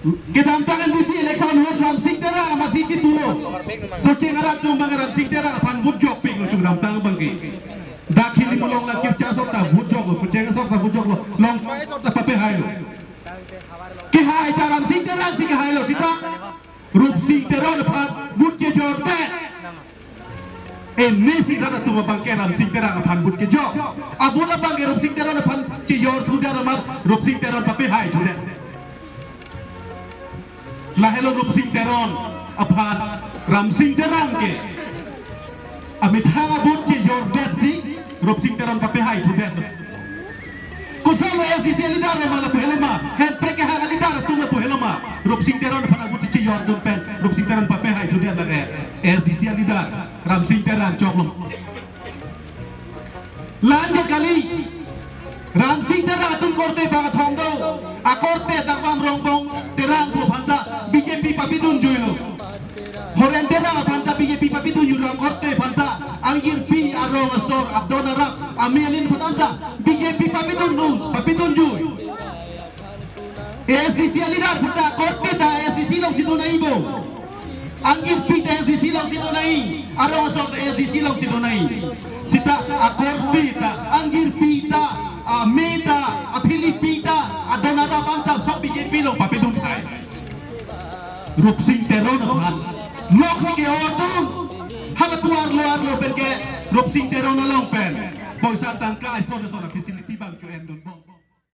Kedamtangan bisi election hud ram sing tera masih citulo. So cengarat nung mga ram sing tera pan budjok ping lo chung damtang bangki. Dakhili mulong lang kircha sorta budjok lo so cenga sorta budjok lo long pai sorta pape hai lo. Ki hai taram sing tera sing hai lo sita. Rup sing tera le pat budje jorte. Nesi rada tu bangke ram sing tera pan budje jok. Abula bangke rup sing tera le pan ci jor tu dar mar rup sing tera pape hai tu de. Lahelo rup sing teron apan ram sing terang ke amit hanga but je jordet si rup sing teron pape hai tu det kusalo SDC lidar mala pelema hen preke hanga lidar tu tu helema rup sing teron pana but je jordun pen rup sing teron pape hai tu det la SDC lidar ram sing terang choklom lanja kali ram sing terang tung korte ba thongdo a korte dakwam rongbong terang po phanda BJP papidun juilo horen terang phanda BJP papidun juilo korte phanda angir pi arong asor abdona rak amelin phanda BJP papidun juil SDC lidar phanda korte da SDC long sido naibo angir pi da SDC long sido nai arong asor da SDC long sido nai sita a korte da angir pi da Meta, Filipita, Adonada Banta, so BJP lo papidun kai. Rup sing teron apan. Lok sige ordun. Halatuar luar lo pen ke rup sing teron long pen. Boy sa tangka iso na facility bang to endon.